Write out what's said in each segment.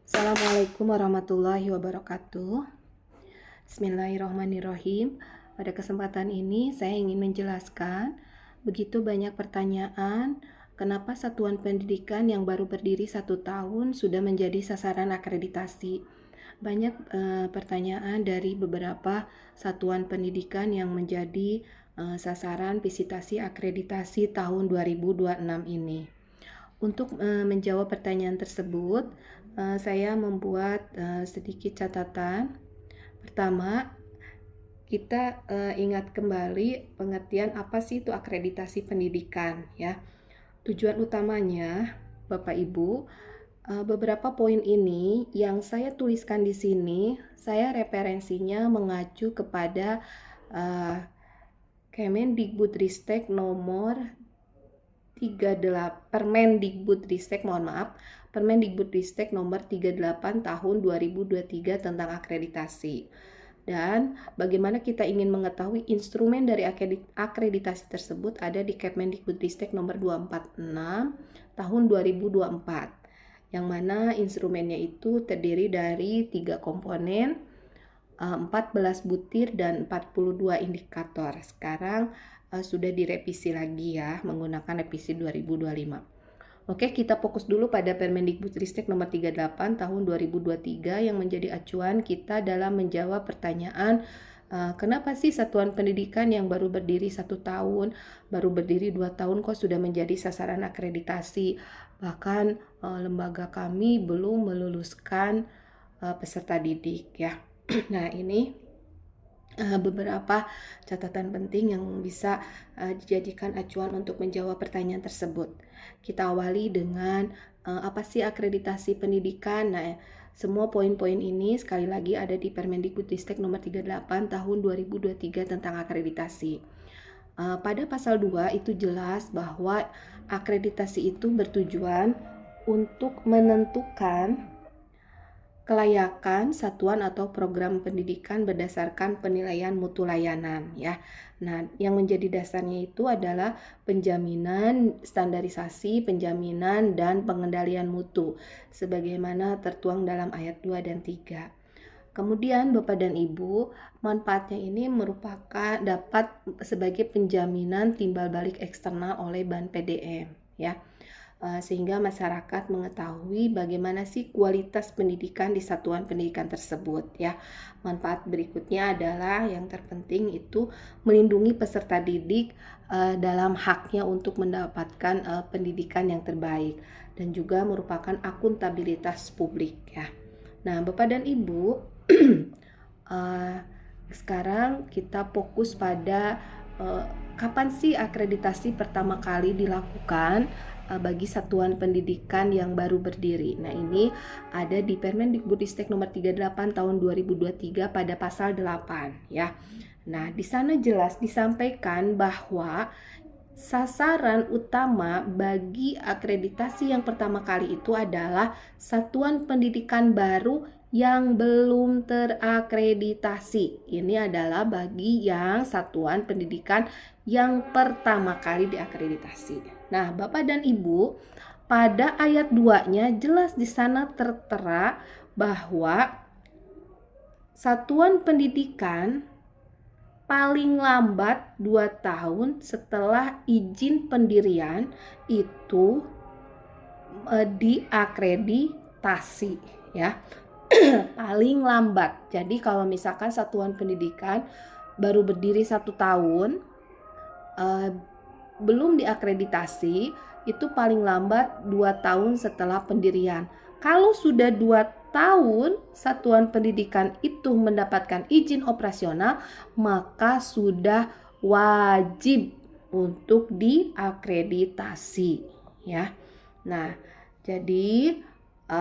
Assalamualaikum warahmatullahi wabarakatuh. Bismillahirrahmanirrahim. Pada kesempatan ini saya ingin menjelaskan begitu banyak pertanyaan kenapa satuan pendidikan yang baru berdiri 1 tahun sudah menjadi sasaran akreditasi. Banyak pertanyaan dari beberapa satuan pendidikan yang menjadi sasaran visitasi akreditasi tahun 2026 ini. Untuk menjawab pertanyaan tersebut, saya membuat sedikit catatan. Pertama, kita ingat kembali pengertian apa sih itu akreditasi pendidikan, ya. Tujuan utamanya, Bapak Ibu, beberapa poin ini yang saya tuliskan di sini, saya referensinya mengacu kepada Kemendikbudristek nomor 38 Permendikbudristek nomor 38 tahun 2023 tentang akreditasi. Dan bagaimana kita ingin mengetahui instrumen dari akreditasi tersebut ada di Kemendikbudristek nomor 246 tahun 2024. Yang mana instrumennya itu terdiri dari 3 komponen, 14 butir dan 42 indikator. Sekarang sudah direvisi lagi ya, menggunakan revisi 2025. Oke, kita fokus dulu pada Permendikbudristek nomor 38 tahun 2023 yang menjadi acuan kita dalam menjawab pertanyaan kenapa sih satuan pendidikan yang baru berdiri 1 tahun, baru berdiri 2 tahun kok sudah menjadi sasaran akreditasi. Bahkan lembaga kami belum meluluskan peserta didik ya. Nah, ini beberapa catatan penting yang bisa dijadikan acuan untuk menjawab pertanyaan tersebut. Kita awali dengan apa sih akreditasi pendidikan. Nah, semua poin-poin ini sekali lagi ada di Permendikbudristek nomor 38 tahun 2023 tentang akreditasi. Pada pasal 2 itu jelas bahwa akreditasi itu bertujuan untuk menentukan kelayakan satuan atau program pendidikan berdasarkan penilaian mutu layanan ya. Nah, yang menjadi dasarnya itu adalah penjaminan standarisasi, penjaminan dan pengendalian mutu sebagaimana tertuang dalam ayat 2 dan 3. Kemudian Bapak dan Ibu, manfaatnya ini merupakan dapat sebagai penjaminan timbal balik eksternal oleh Ban PDM ya. Sehingga masyarakat mengetahui bagaimana sih kualitas pendidikan di satuan pendidikan tersebut ya. Manfaat berikutnya adalah yang terpenting itu melindungi peserta didik dalam haknya untuk mendapatkan pendidikan yang terbaik dan juga merupakan akuntabilitas publik ya. Nah, Bapak dan Ibu, sekarang kita fokus pada kapan sih akreditasi pertama kali dilakukan bagi satuan pendidikan yang baru berdiri. Nah, ini ada di Permendikbudristek nomor 38 tahun 2023 pada pasal 8 ya. Nah, di sana jelas disampaikan bahwa sasaran utama bagi akreditasi yang pertama kali itu adalah satuan pendidikan baru yang belum terakreditasi. Ini adalah bagi yang satuan pendidikan yang pertama kali diakreditasi. Nah, Bapak dan Ibu, pada ayat 2-nya jelas di sana tertera bahwa satuan pendidikan paling lambat 2 tahun setelah izin pendirian itu diakreditasi ya. Paling lambat. Jadi kalau misalkan satuan pendidikan baru berdiri 1 tahun belum diakreditasi, itu paling lambat 2 tahun setelah pendirian. Kalau sudah 2 tahun satuan pendidikan itu mendapatkan izin operasional, maka sudah wajib untuk diakreditasi ya. Nah, jadi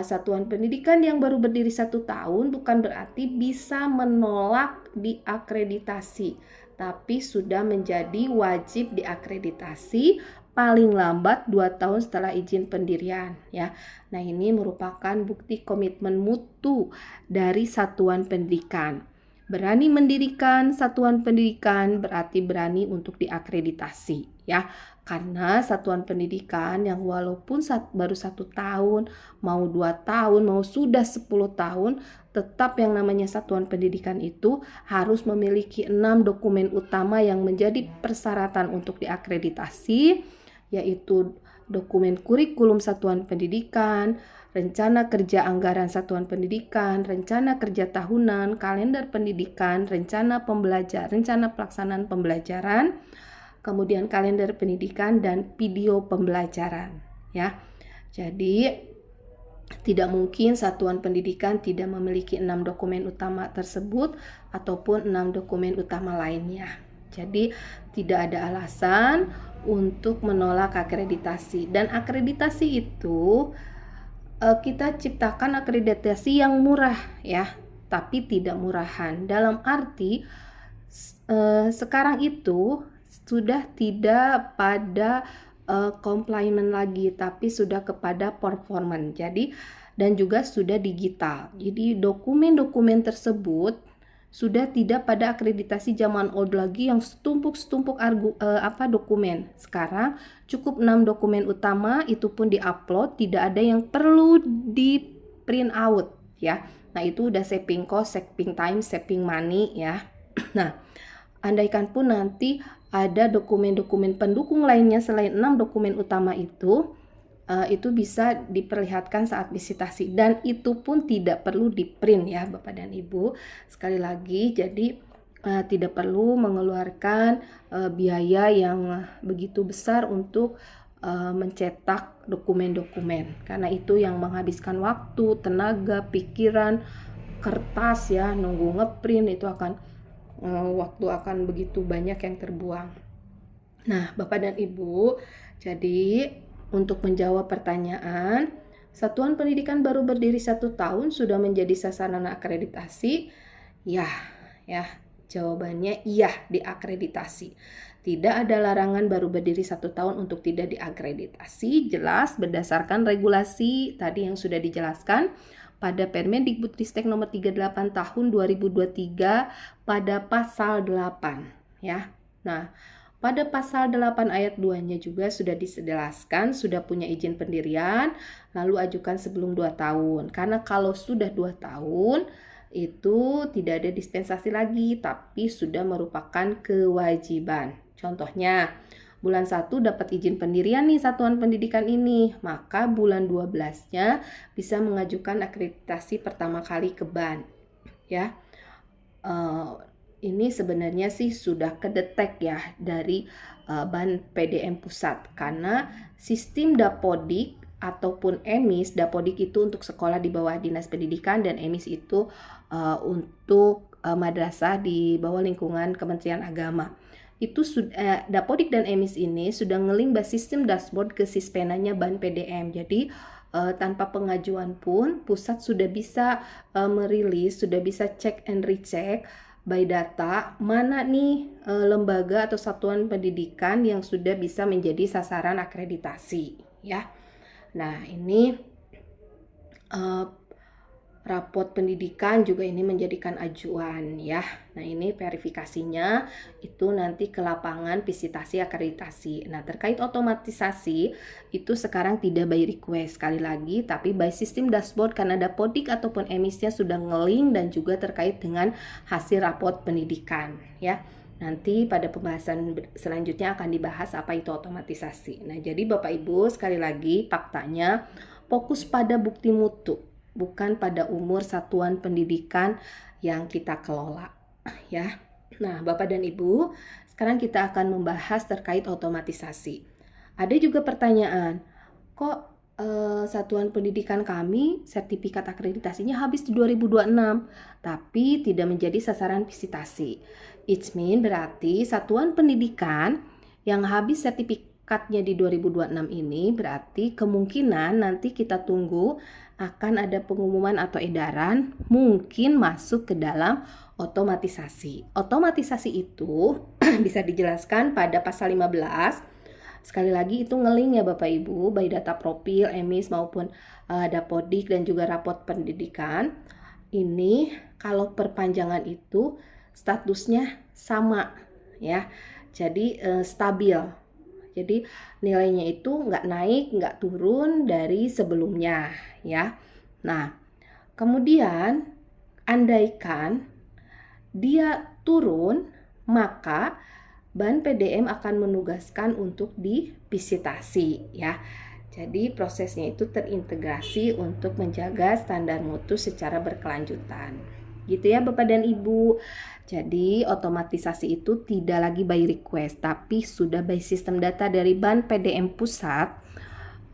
satuan pendidikan yang baru berdiri 1 tahun bukan berarti bisa menolak diakreditasi, tapi sudah menjadi wajib diakreditasi paling lambat 2 tahun setelah izin pendirian ya. Nah, ini merupakan bukti komitmen mutu dari satuan pendidikan. Berani mendirikan satuan pendidikan berarti berani untuk diakreditasi, ya. Karena satuan pendidikan yang walaupun baru 1 tahun, mau 2 tahun, mau sudah 10 tahun, tetap yang namanya satuan pendidikan itu harus memiliki 6 dokumen utama yang menjadi persyaratan untuk diakreditasi, yaitu dokumen kurikulum satuan pendidikan, rencana kerja anggaran satuan pendidikan, rencana kerja tahunan, kalender pendidikan, rencana pelaksanaan pembelajaran, kemudian kalender pendidikan dan video pembelajaran, ya. Jadi tidak mungkin satuan pendidikan tidak memiliki 6 dokumen utama tersebut ataupun 6 dokumen utama lainnya. Jadi tidak ada alasan untuk menolak akreditasi, dan akreditasi itu kita ciptakan akreditasi yang murah, ya, tapi tidak murahan. Dalam arti sekarang itu sudah tidak pada compliance lagi, tapi sudah kepada performance. Jadi dan juga sudah digital. Jadi dokumen-dokumen tersebut sudah tidak pada akreditasi zaman old lagi yang setumpuk-setumpuk dokumen. Sekarang cukup 6 dokumen utama, itu pun diupload, tidak ada yang perlu di print out, ya. Nah, itu udah saving cost, saving time, saving money, ya. Nah, andaikan pun nanti ada dokumen-dokumen pendukung lainnya selain 6 dokumen utama itu bisa diperlihatkan saat visitasi, dan itu pun tidak perlu di print, ya Bapak dan Ibu. Sekali lagi, jadi tidak perlu mengeluarkan biaya yang begitu besar untuk mencetak dokumen-dokumen, karena itu yang menghabiskan waktu, tenaga, pikiran, kertas, ya, nunggu ngeprint, itu akan waktu akan begitu banyak yang terbuang. Nah, Bapak dan Ibu, jadi untuk menjawab pertanyaan, satuan pendidikan baru berdiri 1 tahun sudah menjadi sasaran akreditasi? Ya, jawabannya iya, diakreditasi. Tidak ada larangan baru berdiri 1 tahun untuk tidak diakreditasi, jelas berdasarkan regulasi tadi yang sudah dijelaskan pada Permendikbudristek nomor 38 tahun 2023 pada pasal 8, ya. Nah, pada pasal 8 ayat 2-nya juga sudah dijelaskan, sudah punya izin pendirian, lalu ajukan sebelum 2 tahun. Karena kalau sudah 2 tahun, itu tidak ada dispensasi lagi, tapi sudah merupakan kewajiban. Contohnya, bulan 1 dapat izin pendirian nih satuan pendidikan ini, maka bulan 12-nya bisa mengajukan akreditasi pertama kali ke BAN, ya. Ini sebenarnya sih sudah kedetek, ya, dari BAN PDM pusat, karena sistem Dapodik ataupun EMIS, Dapodik itu untuk sekolah di bawah Dinas Pendidikan dan EMIS itu untuk madrasah di bawah lingkungan Kementerian Agama. Itu Dapodik dan EMIS ini sudah ngelink sistem dashboard ke Sispenanya BAN PDM. Jadi tanpa pengajuan pun pusat sudah bisa merilis, sudah bisa cek and recheck by data mana nih lembaga atau satuan pendidikan yang sudah bisa menjadi sasaran akreditasi, ya. Nah, ini rapot pendidikan juga ini menjadikan ajuan, ya. Nah, ini verifikasinya itu nanti ke lapangan visitasi akreditasi. Nah, terkait otomatisasi itu sekarang tidak by request sekali lagi, tapi by sistem dashboard karena Dapodik ataupun EMIS-nya sudah ngelink dan juga terkait dengan hasil rapot pendidikan, ya. Nanti pada pembahasan selanjutnya akan dibahas apa itu otomatisasi. Nah, jadi Bapak Ibu sekali lagi faktanya fokus pada bukti mutu, bukan pada umur satuan pendidikan yang kita kelola, ya. Nah, Bapak dan Ibu, sekarang kita akan membahas terkait otomatisasi. Ada juga pertanyaan, kok satuan pendidikan kami sertifikat akreditasinya habis di 2026, tapi tidak menjadi sasaran visitasi. It means berarti satuan pendidikan yang habis sertifikatnya di 2026 ini berarti kemungkinan nanti kita tunggu akan ada pengumuman atau edaran mungkin masuk ke dalam otomatisasi. Otomatisasi itu bisa dijelaskan pada pasal 15. Sekali lagi itu ngelink, ya Bapak Ibu, by data profil, EMIS maupun Dapodik dan juga rapot pendidikan. ini kalau perpanjangan itu statusnya sama ya. Jadi stabil. Jadi nilainya itu nggak naik, nggak turun dari sebelumnya ya. Nah, kemudian andaikan dia turun, maka Ban PDM akan menugaskan untuk divisitasi ya. Jadi prosesnya itu terintegrasi untuk menjaga standar mutu secara berkelanjutan. Gitu ya Bapak dan Ibu. Jadi otomatisasi itu tidak lagi by request, tapi sudah by sistem data dari Ban PDM pusat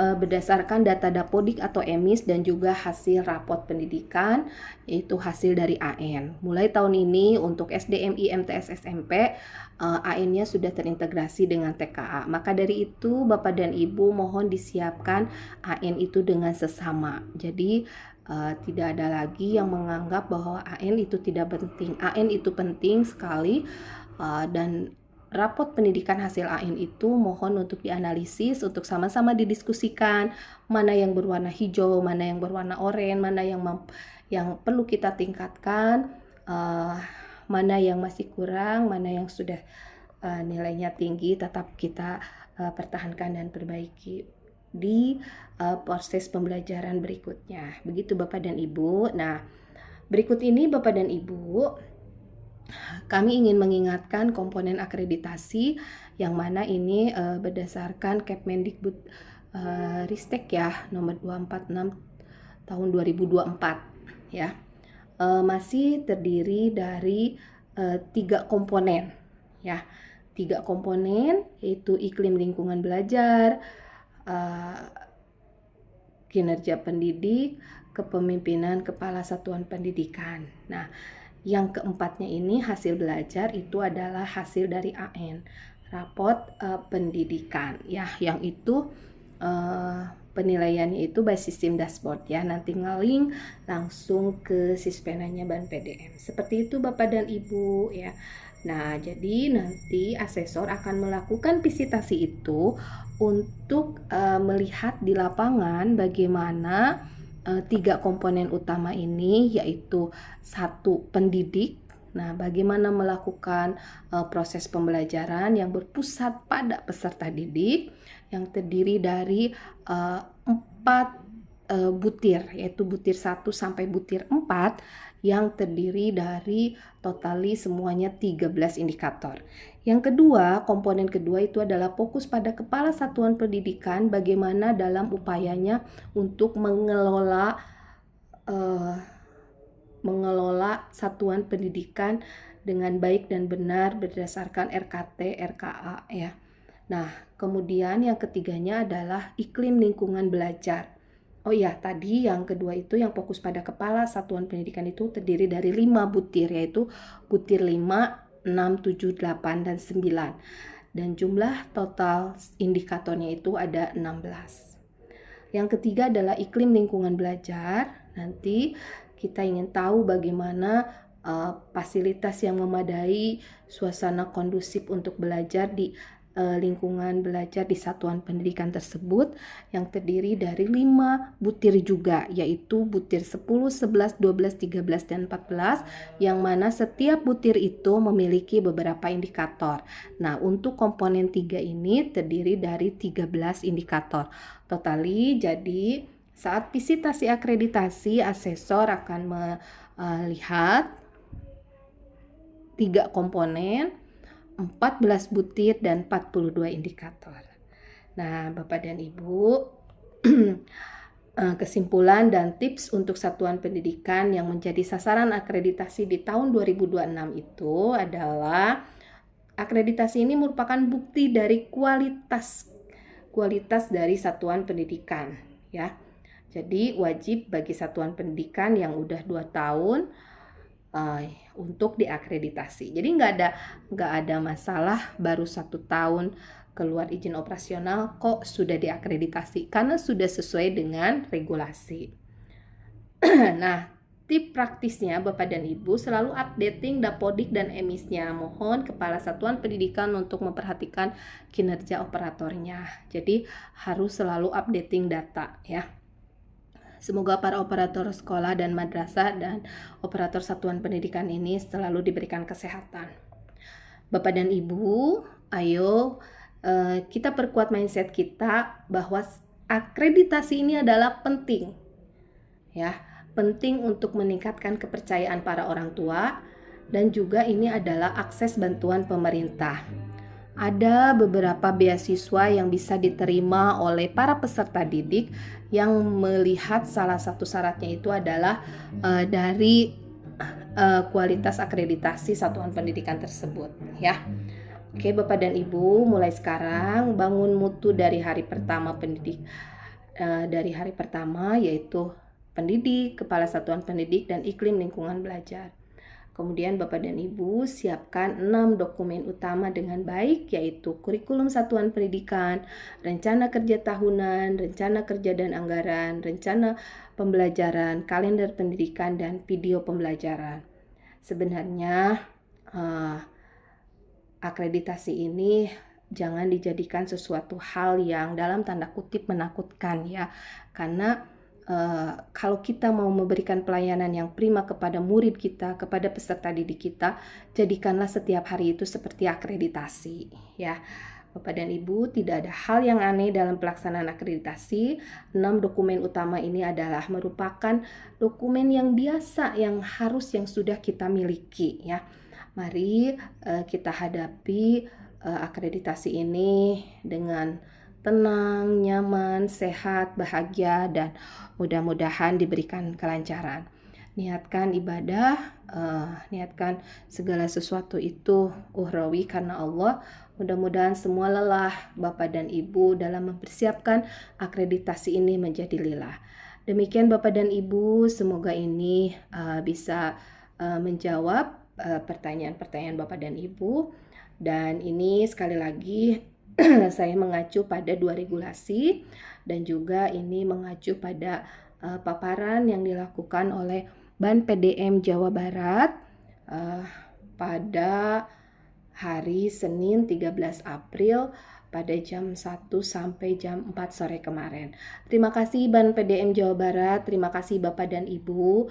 berdasarkan data Dapodik atau EMIS dan juga hasil rapot pendidikan, yaitu hasil dari AN. Mulai tahun ini untuk SDMI, MTS, SMP, AN-nya sudah terintegrasi dengan TKA. Maka dari itu Bapak dan Ibu mohon disiapkan AN itu dengan sesama. Jadi tidak ada lagi yang menganggap bahwa AN itu tidak penting. AN itu penting sekali dan rapot pendidikan hasil AN itu mohon untuk dianalisis, untuk sama-sama didiskusikan mana yang berwarna hijau, mana yang berwarna oranye, mana yang perlu kita tingkatkan, mana yang masih kurang, mana yang sudah nilainya tinggi, tetap kita pertahankan dan perbaiki di proses pembelajaran berikutnya. Begitu Bapak dan Ibu. Nah, berikut ini Bapak dan Ibu, kami ingin mengingatkan komponen akreditasi yang mana ini berdasarkan Kemendikbud Ristek ya nomor 246 tahun 2024 ya. Masih terdiri dari 3 komponen ya. 3 komponen yaitu iklim lingkungan belajar, kinerja pendidik, kepemimpinan kepala satuan pendidikan. Nah, yang keempatnya ini hasil belajar itu adalah hasil dari AN, rapot pendidikan ya, yang itu penilaiannya itu by sistem dashboard ya. Nanti ngelink langsung ke sispenanya Ban PDM. Seperti itu Bapak dan Ibu ya. Nah, jadi nanti asesor akan melakukan visitasi itu untuk melihat di lapangan bagaimana 3 komponen utama ini, yaitu 1 pendidik. Nah, bagaimana melakukan proses pembelajaran yang berpusat pada peserta didik yang terdiri dari 4 butir, yaitu butir 1 sampai butir 4 yang terdiri dari totali semuanya 13 indikator. Yang kedua, komponen kedua itu adalah fokus pada kepala satuan pendidikan, bagaimana dalam upayanya untuk mengelola satuan pendidikan dengan baik dan benar berdasarkan RKT, RKA ya. Nah, kemudian yang ketiganya adalah iklim lingkungan belajar. Oh iya, tadi yang kedua itu yang fokus pada kepala satuan pendidikan itu terdiri dari 5 butir, yaitu butir 5, 6, 7, 8, dan 9. Dan jumlah total indikatornya itu ada 16. Yang ketiga adalah iklim lingkungan belajar. Nanti kita ingin tahu bagaimana fasilitas yang memadai, suasana kondusif untuk belajar di lingkungan belajar di satuan pendidikan tersebut yang terdiri dari 5 butir juga, yaitu butir 10, 11, 12, 13, dan 14, yang mana setiap butir itu memiliki beberapa indikator. Nah, untuk komponen 3 ini terdiri dari 13 indikator. Totali jadi saat visitasi akreditasi, asesor akan melihat 3 komponen, 14 butir, dan 42 indikator. Nah, Bapak dan Ibu, kesimpulan dan tips untuk satuan pendidikan yang menjadi sasaran akreditasi di tahun 2026 itu adalah akreditasi ini merupakan bukti dari kualitas dari satuan pendidikan ya. Jadi wajib bagi satuan pendidikan yang udah 2 tahun untuk diakreditasi. Jadi nggak ada masalah baru 1 tahun keluar izin operasional kok sudah diakreditasi, karena sudah sesuai dengan regulasi. Nah, tip praktisnya Bapak dan Ibu selalu updating Dapodik dan EMIS-nya. Mohon kepala satuan pendidikan untuk memperhatikan kinerja operatornya. Jadi harus selalu updating data ya. Semoga para operator sekolah dan madrasah dan operator satuan pendidikan ini selalu diberikan kesehatan. Bapak dan Ibu, ayo kita perkuat mindset kita bahwa akreditasi ini adalah penting. Ya, penting untuk meningkatkan kepercayaan para orang tua dan juga ini adalah akses bantuan pemerintah. Ada beberapa beasiswa yang bisa diterima oleh para peserta didik yang melihat salah satu syaratnya itu adalah dari kualitas akreditasi satuan pendidikan tersebut, ya. Oke, Bapak dan Ibu, mulai sekarang bangun mutu dari hari pertama dari hari pertama yaitu pendidik, kepala satuan pendidik dan iklim lingkungan belajar. Kemudian Bapak dan Ibu siapkan 6 dokumen utama dengan baik, yaitu kurikulum satuan pendidikan, rencana kerja tahunan, rencana kerja dan anggaran, rencana pembelajaran, kalender pendidikan, dan video pembelajaran. Sebenarnya akreditasi ini jangan dijadikan sesuatu hal yang dalam tanda kutip menakutkan ya, karena kalau kita mau memberikan pelayanan yang prima kepada murid kita, kepada peserta didik kita, jadikanlah setiap hari itu seperti akreditasi, ya. Bapak dan Ibu, tidak ada hal yang aneh dalam pelaksanaan akreditasi. 6 dokumen utama ini adalah merupakan dokumen yang biasa, yang sudah kita miliki, ya. Mari kita hadapi akreditasi ini dengan tenang, nyaman, sehat, bahagia, dan mudah-mudahan diberikan kelancaran. Niatkan ibadah, niatkan segala sesuatu itu uhrawi karena Allah. Mudah-mudahan semua lelah Bapak dan Ibu dalam mempersiapkan akreditasi ini menjadi lillah. Demikian Bapak dan Ibu, semoga ini bisa menjawab pertanyaan-pertanyaan Bapak dan Ibu. Dan ini sekali lagi saya mengacu pada 2 regulasi dan juga ini mengacu pada paparan yang dilakukan oleh Ban PDM Jawa Barat pada hari Senin 13 April pada jam 1 sampai jam 4 sore kemarin. Terima kasih Ban PDM Jawa Barat, terima kasih Bapak dan Ibu,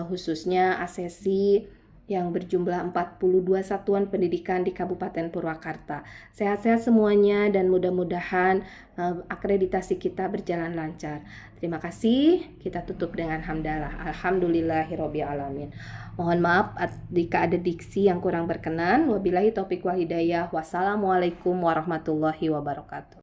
khususnya ASESI yang berjumlah 42 satuan pendidikan di Kabupaten Purwakarta. Sehat-sehat semuanya dan mudah-mudahan akreditasi kita berjalan lancar. Terima kasih. Kita tutup dengan hamdalah. Alhamdulillahirabbil alamin. Mohon maaf jika ada diksi yang kurang berkenan. Wabillahi taufik wal hidayah. Wassalamualaikum warahmatullahi wabarakatuh.